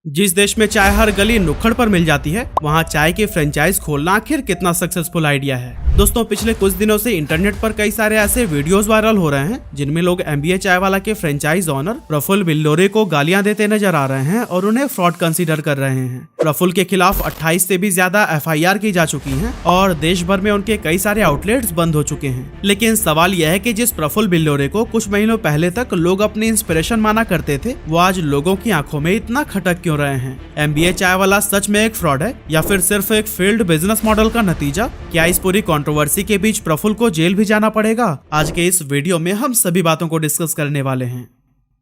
जिस देश में चाय हर गली नुक्कड़ पर मिल जाती है, वहाँ चाय की फ्रेंचाइज खोलना आखिर कितना सक्सेसफुल आइडिया है। दोस्तों, पिछले कुछ दिनों से इंटरनेट पर कई सारे ऐसे वीडियोस वायरल हो रहे हैं जिनमें लोग एमबीए चाय वाला के फ्रेंचाइज ओनर प्रफुल्ल बिल्लोरे को गालियां देते नजर आ रहे हैं और उन्हें फ्रॉड कंसीडर कर रहे हैं। प्रफुल्ल के खिलाफ 28 से भी ज्यादा एफआईआर की जा चुकी हैं और देश भर में उनके कई सारे आउटलेट्स बंद हो चुके हैं। लेकिन सवाल यह है कि जिस प्रफुल्ल बिल्लोरे को कुछ महीनों पहले तक लोग अपनी इंस्पिरेशन माना करते थे, वो आज लोगों की आंखों में इतना खटक क्यों रहे हैं? एमबीए चाय वाला सच में एक फ्रॉड है या फिर सिर्फ एक फेल्ड बिजनेस मॉडल का नतीजा? क्या इस पूरी कंट्रोवर्सी के बीच प्रफुल्ल को जेल भी जाना पड़ेगा? आज के इस वीडियो में हम सभी बातों को डिस्कस करने वाले हैं।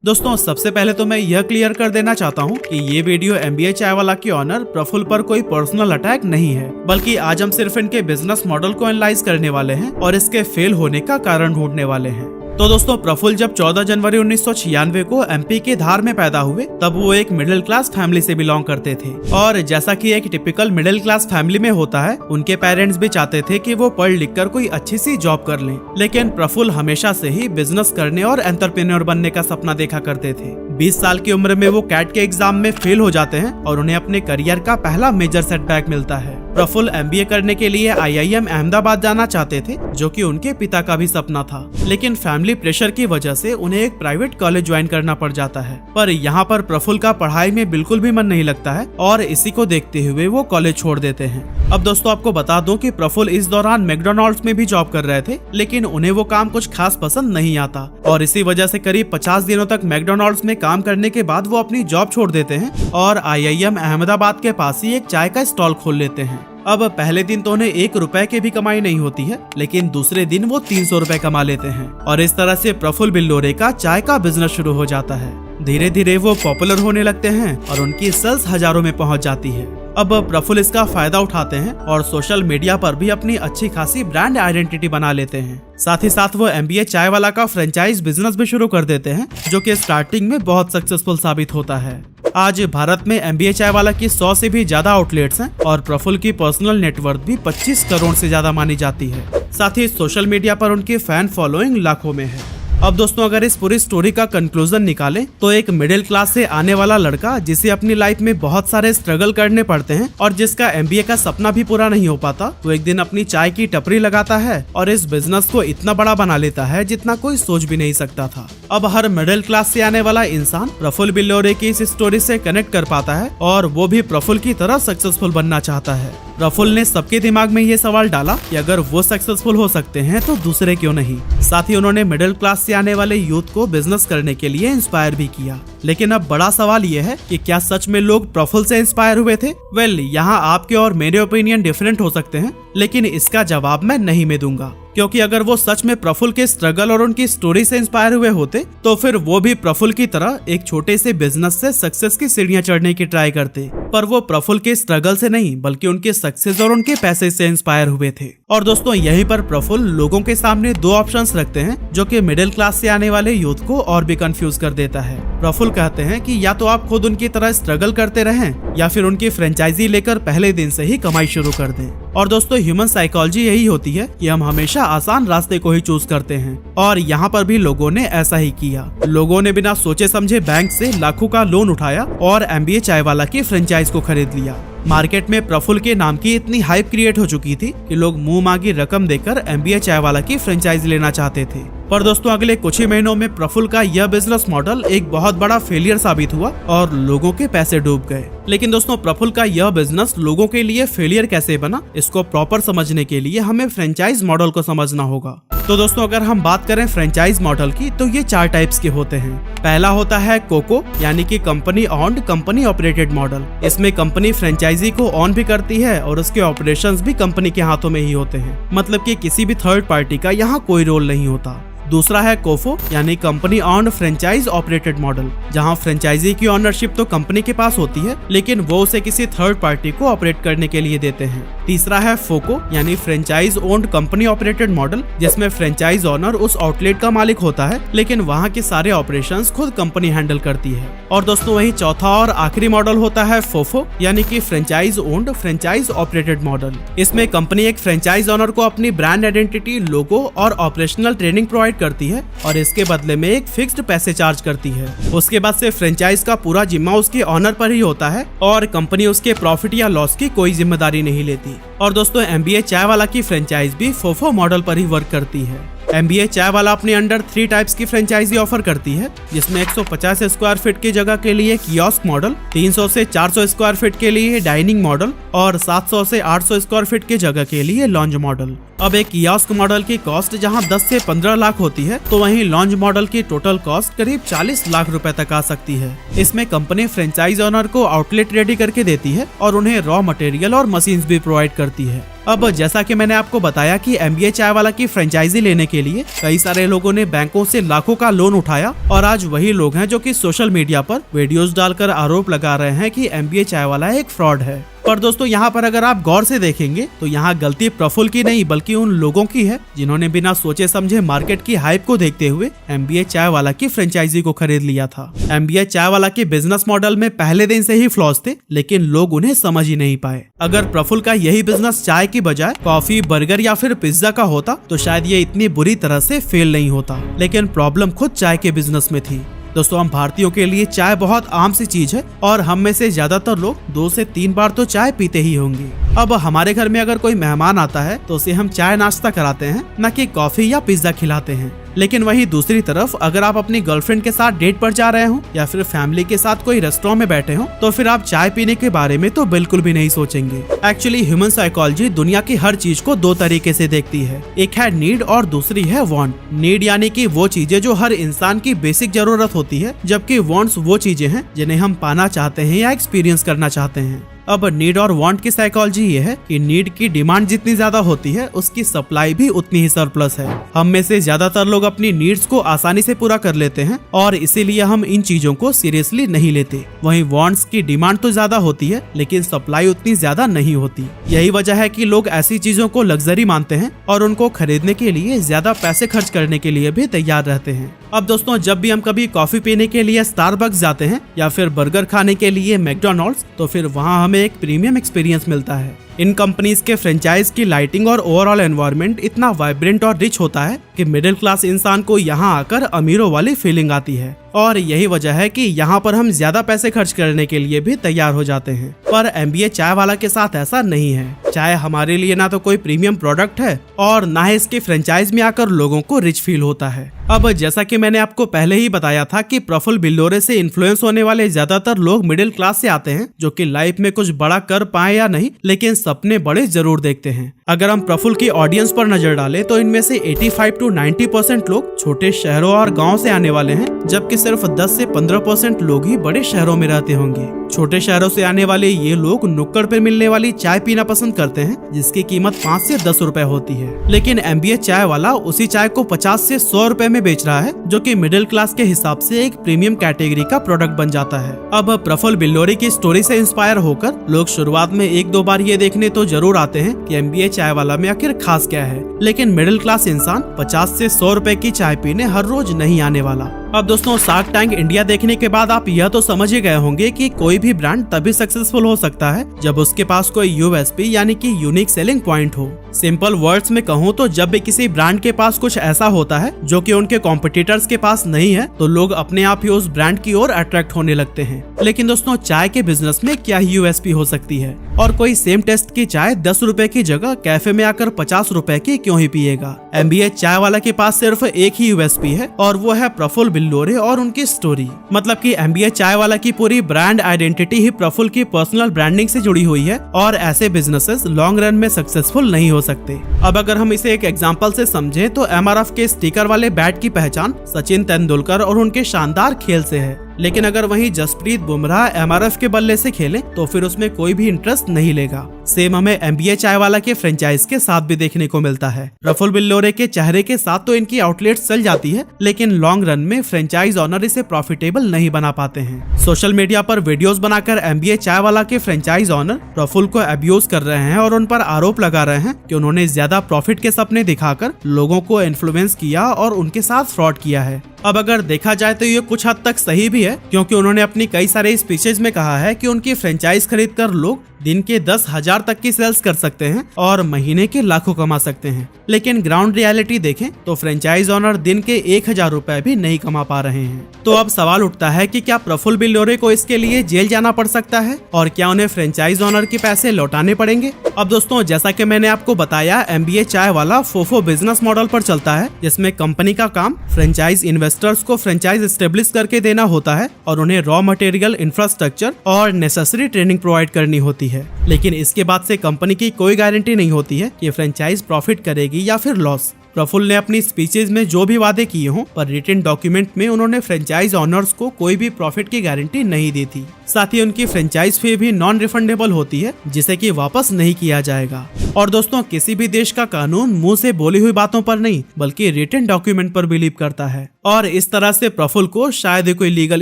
दोस्तों, सबसे पहले तो मैं यह क्लियर कर देना चाहता हूं कि ये वीडियो एमबीए चाय वाला के ऑनर प्रफुल्ल पर कोई पर्सनल अटैक नहीं है, बल्कि आज हम सिर्फ इनके बिजनेस मॉडल को एनालाइज करने वाले हैं और इसके फेल होने का कारण ढूंढने वाले हैं। तो दोस्तों, प्रफुल्ल जब 14 जनवरी 1996 को एमपी के धार में पैदा हुए, तब वो एक मिडिल क्लास फैमिली से बिलोंग करते थे। और जैसा कि एक टिपिकल मिडिल क्लास फैमिली में होता है, उनके पेरेंट्स भी चाहते थे कि वो पढ़ लिख कर कोई अच्छी सी जॉब कर लें। लेकिन प्रफुल्ल हमेशा से ही बिजनेस करने और एंटरप्रेन्योर बनने का सपना देखा करते थे। 20 साल की उम्र में वो कैट के एग्जाम में फेल हो जाते हैं और उन्हें अपने करियर का पहला मेजर सेटबैक मिलता है। प्रफुल्ल एमबीए करने के लिए आईआईएम अहमदाबाद जाना चाहते थे, जो कि उनके पिता का भी सपना था। लेकिन फैमिली प्रेशर की वजह से उन्हें एक प्राइवेट कॉलेज ज्वाइन करना पड़ जाता है। पर यहाँ पर प्रफुल्ल का पढ़ाई में बिल्कुल भी मन नहीं लगता है और इसी को देखते हुए वो कॉलेज छोड़ देते हैं। अब दोस्तों, आपको बता दूं कि प्रफुल्ल इस दौरान मैकडॉनल्ड्स में भी जॉब कर रहे थे, लेकिन उन्हें वो काम कुछ खास पसंद नहीं आता और इसी वजह से करीब 50 दिनों तक मैकडॉनल्ड्स में काम करने के बाद वो अपनी जॉब छोड़ देते हैं और आईआईएम अहमदाबाद के पास ही एक चाय का स्टॉल खोल लेते हैं। अब पहले दिन तो उन्हें 1 रुपए की भी कमाई नहीं होती है, लेकिन दूसरे दिन वो 300 रुपए कमा लेते हैं और इस तरह से प्रफुल्ल बिल्लोरे का चाय का बिजनेस शुरू हो जाता है। धीरे धीरे वो पॉपुलर होने लगते हैं और उनकी सेल्स हजारों में पहुंच जाती है। अब प्रफुल्ल इसका फायदा उठाते हैं और सोशल मीडिया पर भी अपनी अच्छी खासी ब्रांड आइडेंटिटी बना लेते हैं। साथ ही साथ वो एमबीए चाय वाला का फ्रेंचाइज बिजनेस भी शुरू कर देते हैं, जो कि स्टार्टिंग में बहुत सक्सेसफुल साबित होता है। आज भारत में एमबीए चाय वाला की 100 से भी ज्यादा आउटलेट्स हैं और प्रफुल्ल की पर्सनल नेटवर्थ भी 25 करोड़ से ज्यादा मानी जाती है। साथ ही सोशल मीडिया पर उनकी फैन फॉलोइंग लाखों में है। अब दोस्तों, अगर इस पूरी स्टोरी का कंक्लूजन निकालें तो एक मिडिल क्लास से आने वाला लड़का जिसे अपनी लाइफ में बहुत सारे स्ट्रगल करने पड़ते हैं और जिसका एमबीए का सपना भी पूरा नहीं हो पाता, वो एक दिन अपनी चाय की टपरी लगाता है और इस बिजनेस को इतना बड़ा बना लेता है जितना कोई सोच भी नहीं सकता था। अब हर मिडिल क्लास से आने वाला इंसान प्रफुल्ल बिल्लोरे की इस स्टोरी से कनेक्ट कर पाता है और वो भी प्रफुल्ल की तरह सक्सेसफुल बनना चाहता है। प्रफुल्ल ने सबके दिमाग में ये सवाल डाला कि अगर वो सक्सेसफुल हो सकते हैं तो दूसरे क्यों नहीं। साथ ही उन्होंने मिडिल क्लास से आने वाले यूथ को बिजनेस करने के लिए इंस्पायर भी किया। लेकिन अब बड़ा सवाल ये है कि क्या सच में लोग प्रफुल्ल से इंस्पायर हुए थे? वेल, यहाँ आपके और मेरे ओपिनियन डिफरेंट हो सकते हैं, लेकिन इसका जवाब मैं नहीं में दूंगा, क्योंकि अगर वो सच में प्रफुल्ल के स्ट्रगल और उनकी स्टोरी से इंस्पायर हुए होते तो फिर वो भी प्रफुल्ल की तरह एक छोटे से बिजनेस से सक्सेस की सीढ़ियां चढ़ने की ट्राई करते। पर वो प्रफुल्ल के स्ट्रगल से नहीं, बल्कि उनके सक्सेस और उनके पैसे से इंस्पायर हुए थे। और दोस्तों, यहीं पर प्रफुल्ल लोगों के सामने 2 ऑप्शंस रखते हैं, जो कि मिडिल क्लास से आने वाले यूथ को और भी कंफ्यूज कर देता है। प्रफुल्ल कहते हैं कि या तो आप खुद उनकी तरह स्ट्रगल करते रहें या फिर उनकी फ्रेंचाइजी लेकर पहले दिन से ही कमाई शुरू कर दें। और दोस्तों, ह्यूमन साइकोलॉजी यही होती है कि हम हमेशा आसान रास्ते को ही चूज करते हैं और यहाँ पर भी लोगों ने ऐसा ही किया। लोगों ने बिना सोचे समझे बैंक से लाखों का लोन उठाया और एमबीए चाय वाला की फ्रेंचाइज को खरीद लिया। मार्केट में प्रफुल्ल के नाम की इतनी हाइप क्रिएट हो चुकी थी कि लोग मुंह मांगी रकम देकर एमबीए चाय वाला की फ्रेंचाइज लेना चाहते थे। पर दोस्तों, अगले कुछ ही महीनों में प्रफुल्ल का यह बिजनेस मॉडल एक बहुत बड़ा फेलियर साबित हुआ और लोगों के पैसे डूब गए। लेकिन दोस्तों, प्रफुल्ल का यह बिजनेस लोगों के लिए फेलियर कैसे बना, इसको प्रॉपर समझने के लिए हमें फ्रेंचाइज मॉडल को समझना होगा। तो दोस्तों, अगर हम बात करें फ्रेंचाइज मॉडल की, तो ये 4 टाइप्स के होते हैं। पहला होता है कोको, यानी कि company owned company operated model. इसमें कंपनी फ्रेंचाइजी को ऑन भी करती है और उसके ऑपरेशंस भी कंपनी के हाथों में ही होते हैं, मतलब कि किसी भी थर्ड पार्टी का यहाँ कोई रोल नहीं होता। दूसरा है कोफो, यानी company on franchise operated model, जहां फ्रेंचाइजी की ओनरशिप तो कंपनी के पास होती है, लेकिन वो उसे किसी थर्ड पार्टी को ऑपरेट करने के लिए देते हैं। तीसरा है फोको, यानी franchise owned company operated model, जिसमें फ्रेंचाइज ओनर उस आउटलेट का मालिक होता है, लेकिन वहाँ के सारे ऑपरेशंस खुद कंपनी हैंडल करती है। और दोस्तों, वही चौथा और आखिरी मॉडल होता है फोफो, यानी कि franchise owned franchise operated model. इसमें कंपनी एक फ्रेंचाइज ओनर को अपनी ब्रांड आइडेंटिटी, लोगो और ऑपरेशनल ट्रेनिंग प्रोवाइड करती है और इसके बदले में एक फिक्स्ड पैसे चार्ज करती है। उसके बाद से फ्रेंचाइज का पूरा जिम्मा उसके ऑनर पर ही होता है और कंपनी उसके प्रॉफिट या लॉस की कोई जिम्मेदारी नहीं लेती। और दोस्तों MBA चाय वाला की फ्रेंचाइज भी फोफो मॉडल पर ही वर्क करती है। MBA चाय वाला अपने अंडर 3 टाइप्स की फ्रेंचाइजी ऑफर करती है, जिसमें 150 स्क्वायर फीट की जगह के लिए कियोस्क मॉडल, 300 से 400 स्क्वायर फीट के लिए डाइनिंग मॉडल और 700 से 800 स्क्वायर फीट की जगह के लिए लॉन्ज मॉडल। अब एक कियोस्क मॉडल की कॉस्ट जहां 10 से 15 लाख होती है, तो वहीं लॉन्ज मॉडल की टोटल कॉस्ट करीब 40 लाख रुपए तक आ सकती है। इसमें कंपनी फ्रेंचाइज ओनर को आउटलेट रेडी करके देती है और उन्हें रॉ मटेरियल और मशीन्स भी प्रोवाइड करती है। अब जैसा कि मैंने आपको बताया कि MBA चाय वाला की फ्रेंचाइजी लेने के लिए कई सारे लोगों ने बैंकों से लाखों का लोन उठाया और आज वही लोग हैं जो कि सोशल मीडिया पर वीडियोस डालकर आरोप लगा रहे हैं कि MBA चाय वाला एक फ्रॉड है। पर दोस्तों यहाँ पर अगर आप गौर से देखेंगे तो यहाँ गलती प्रफुल्ल की नहीं बल्कि उन लोगों की है जिन्होंने बिना सोचे समझे मार्केट की हाइप को देखते हुए MBA चाय वाला की फ्रेंचाइजी को खरीद लिया था। MBA चाय वाला के बिजनेस मॉडल में पहले दिन से ही फ्लॉस थे, लेकिन लोग उन्हें समझ ही नहीं पाए। अगर प्रफुल्ल का यही बिजनेस चाय की बजाय कॉफी, बर्गर या फिर पिज्जा का होता तो शायद ये इतनी बुरी तरह से फेल नहीं होता, लेकिन प्रॉब्लम खुद चाय के बिजनेस में थी। दोस्तों, हम भारतीयों के लिए चाय बहुत आम सी चीज है और हम में से ज्यादातर लोग 2 से 3 बार तो चाय पीते ही होंगे। अब हमारे घर में अगर कोई मेहमान आता है तो उसे हम चाय नाश्ता कराते हैं, न कि कॉफी या पिज्जा खिलाते हैं। लेकिन वहीं दूसरी तरफ अगर आप अपनी गर्लफ्रेंड के साथ डेट पर जा रहे हो या फिर फैमिली के साथ कोई रेस्टोरेंट में बैठे हो तो फिर आप चाय पीने के बारे में तो बिल्कुल भी नहीं सोचेंगे। एक्चुअली ह्यूमन साइकोलॉजी दुनिया की हर चीज को 2 तरीके से देखती है, एक है नीड और दूसरी है वांट। नीड यानी कि वो चीजें जो हर इंसान की बेसिक जरूरत होती है, जबकि वांट्स वो चीजें हैं जिन्हें हम पाना चाहते हैं या एक्सपीरियंस करना चाहते हैं। अब नीड और वांट की साइकोलॉजी ये है कि नीड की डिमांड जितनी ज्यादा होती है उसकी सप्लाई भी उतनी ही सरप्लस है। हम में से ज्यादातर लोग अपनी नीड्स को आसानी से पूरा कर लेते हैं और इसीलिए हम इन चीजों को सीरियसली नहीं लेते। वहीं वांट्स की डिमांड तो ज्यादा होती है लेकिन सप्लाई उतनी ज्यादा नहीं होती। यही वजह है कि लोग ऐसी चीजों को लग्जरी मानते हैं और उनको खरीदने के लिए ज्यादा पैसे खर्च करने के लिए भी तैयार रहते हैं। अब दोस्तों, जब भी हम कभी कॉफी पीने के लिए स्टारबक्स जाते हैं या फिर बर्गर खाने के लिए मैकडॉनल्ड्स, तो फिर वहाँ हमें एक प्रीमियम एक्सपीरियंस मिलता है। इन कंपनीज के फ्रेंचाइज की लाइटिंग और ओवरऑल एनवायरनमेंट इतना वाइब्रेंट और रिच होता है कि मिडिल क्लास इंसान को यहाँ आकर अमीरों वाली फीलिंग आती है और यही वजह है कि यहाँ पर हम ज्यादा पैसे खर्च करने के लिए भी तैयार हो जाते हैं। पर MBA चाय वाला के साथ ऐसा नहीं है। चाय हमारे लिए ना तो कोई प्रीमियम प्रोडक्ट है और ना ही इसके फ्रेंचाइज में आकर लोगों को रिच फील होता है। अब जैसा कि मैंने आपको पहले ही बताया था कि प्रफुल्ल बिल्लोरे से इन्फ्लुएंस होने वाले ज्यादातर लोग मिडिल क्लास से आते हैं, जो कि लाइफ में कुछ बड़ा कर पाए या नहीं, लेकिन सपने बड़े जरूर देखते हैं। अगर हम प्रफुल्ल की ऑडियंस पर नजर डालें तो इनमें से 85 to 90% लोग छोटे शहरों और गाँव से आने वाले हैं, जबकि सिर्फ 10 से 15% लोग ही बड़े शहरों में रहते होंगे। छोटे शहरों से आने वाले ये लोग नुक्कड़ पे मिलने वाली चाय पीना पसंद करते हैं, जिसकी कीमत 5 से 10 रुपए होती है। लेकिन MBA चाय वाला उसी चाय को 50 से 100 रुपए में बेच रहा है, जो कि मिडिल क्लास के हिसाब से एक प्रीमियम कैटेगरी का प्रोडक्ट बन जाता है। अब प्रफुल्ल बिल्लोरे की स्टोरी से इंस्पायर होकर लोग शुरुआत में 1-2 बार ये देखने तो जरूर आते हैं कि MBA चाय वाला में आखिर खास क्या है, लेकिन मिडिल क्लास इंसान 50 से 100 रुपए की चाय पीने हर रोज नहीं आने वाला। अब दोस्तों, शार्क टैंक इंडिया देखने के बाद आप यह तो समझ ही गए होंगे कि कोई भी ब्रांड तभी सक्सेसफुल हो सकता है जब उसके पास कोई USP यानी कि यूनिक सेलिंग पॉइंट हो। सिंपल वर्ड्स में कहूँ तो जब भी किसी ब्रांड के पास कुछ ऐसा होता है जो कि उनके कॉम्पिटिटर्स के पास नहीं है, तो लोग अपने आप ही उस ब्रांड की ओर अट्रैक्ट होने लगते हैं। लेकिन दोस्तों, चाय के बिजनेस में क्या USP हो सकती है? और कोई सेम टेस्ट की चाय 10 रुपए की जगह कैफे में आकर 50 रुपए की क्यों ही पिएगा? MBA चाय वाला के पास सिर्फ एक ही USP है और वो है प्रफुल्ल बिल्लोरे और उनकी स्टोरी। मतलब कि MBA चाय वाला की पूरी ब्रांड आइडेंटिटी ही प्रफुल्ल की पर्सनल ब्रांडिंग से जुड़ी हुई है और ऐसे बिजनेसेस लॉन्ग रन में सक्सेसफुल नहीं हो सकते। अब अगर हम इसे एक एग्जांपल से समझें तो MRF के स्टिकर वाले बैट की पहचान सचिन तेंदुलकर और उनके शानदार खेल से है, लेकिन अगर वहीं जसप्रीत बुमराह MRF के बल्ले से खेले तो फिर उसमें कोई भी इंटरेस्ट नहीं लेगा। सेम हमें MBA चाय वाला के फ्रेंचाइज के साथ भी देखने को मिलता है। प्रफुल्ल बिल्लोरे के चेहरे के साथ तो इनकी आउटलेट्स चल जाती है, लेकिन लॉन्ग रन में फ्रेंचाइज ऑनर इसे प्रॉफिटेबल नहीं बना पाते हैं। सोशल मीडिया पर वीडियोस बनाकर MBA चाय वाला के फ्रेंचाइज ऑनर प्रफुल्ल को अब्यूज कर रहे हैं और उन पर आरोप लगा रहे हैं कि उन्होंने ज्यादा प्रॉफिट के सपने दिखाकर लोगों को इन्फ्लुएंस किया और उनके साथ फ्रॉड किया है। अब अगर देखा जाए तो ये कुछ हद तक सही भी है, क्योंकि उन्होंने अपनी कई सारे स्पीचेज में कहा है कि उनकी फ्रेंचाइज खरीदकर लोग दिन के 10,000 तक की सेल्स कर सकते हैं और महीने के लाखों कमा सकते हैं। लेकिन ग्राउंड रियलिटी देखें तो फ्रेंचाइज ओनर दिन के 1,000 रुपए भी नहीं कमा पा रहे हैं। तो अब सवाल उठता है कि क्या प्रफुल्ल बिल्लोरे को इसके लिए जेल जाना पड़ सकता है और क्या उन्हें फ्रेंचाइज ओनर के पैसे लौटाने पड़ेंगे? अब दोस्तों, जैसा कि मैंने आपको बताया, MBA चाय वाला फोफो बिजनेस मॉडल पर चलता है, जिसमें कंपनी का काम फ्रेंचाइज इन्वेस्टर्स को फ्रेंचाइज एस्टेब्लिश करके देना होता है और उन्हें रॉ मटेरियल, इंफ्रास्ट्रक्चर और नेसेसरी ट्रेनिंग प्रोवाइड करनी होती है। लेकिन इसके बाद से कंपनी की कोई गारंटी नहीं होती है कि फ्रेंचाइज प्रॉफिट करेगी या फिर लॉस। प्रफुल्ल ने अपनी स्पीचेज में जो भी वादे किए हों, पर रिटन डॉक्यूमेंट में उन्होंने फ्रेंचाइज ओनर्स को कोई भी प्रॉफिट की गारंटी नहीं दी थी। साथ ही उनकी फ्रेंचाइज फी भी नॉन रिफंडेबल होती है, जिसे कि वापस नहीं किया जाएगा। और दोस्तों, किसी भी देश का कानून मुंह से बोली हुई बातों पर नहीं बल्कि रिटन डॉक्यूमेंट पर बिलीव करता है, और इस तरह से प्रफुल्ल को शायद कोई लीगल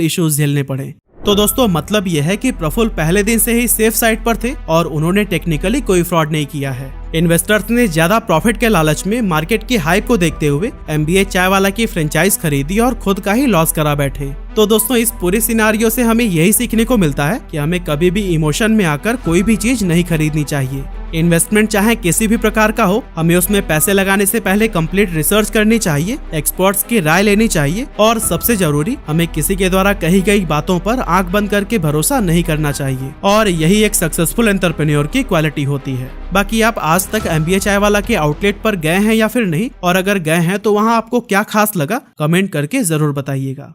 इश्यूज झेलने पड़े। तो दोस्तों, मतलब यह है कि प्रफुल्ल पहले दिन से ही सेफ साइड पर थे और उन्होंने टेक्निकली कोई फ्रॉड नहीं किया है। इन्वेस्टर्स ने ज्यादा प्रॉफिट के लालच में मार्केट की हाइप को देखते हुए MBA चाय वाला की फ्रेंचाइज खरीदी और खुद का ही लॉस करा बैठे। तो दोस्तों, इस पूरी सिनारियो से हमें यही सीखने को मिलता है कि हमें कभी भी इमोशन में आकर कोई भी चीज नहीं खरीदनी चाहिए। इन्वेस्टमेंट चाहे किसी भी प्रकार का हो, हमें उसमें पैसे लगाने से पहले कंप्लीट रिसर्च करनी चाहिए, एक्सपर्ट्स की राय लेनी चाहिए और सबसे जरूरी, हमें किसी के द्वारा कही गई बातों पर आंख बंद करके भरोसा नहीं करना चाहिए। और यही एक सक्सेसफुल एंटरप्रेन्योर की क्वालिटी होती है। बाकी आप आज तक MBA चाय वाला के आउटलेट पर गए हैं या फिर नहीं, और अगर गए हैं तो वहाँ आपको क्या खास लगा, कमेंट करके जरूर बताइएगा।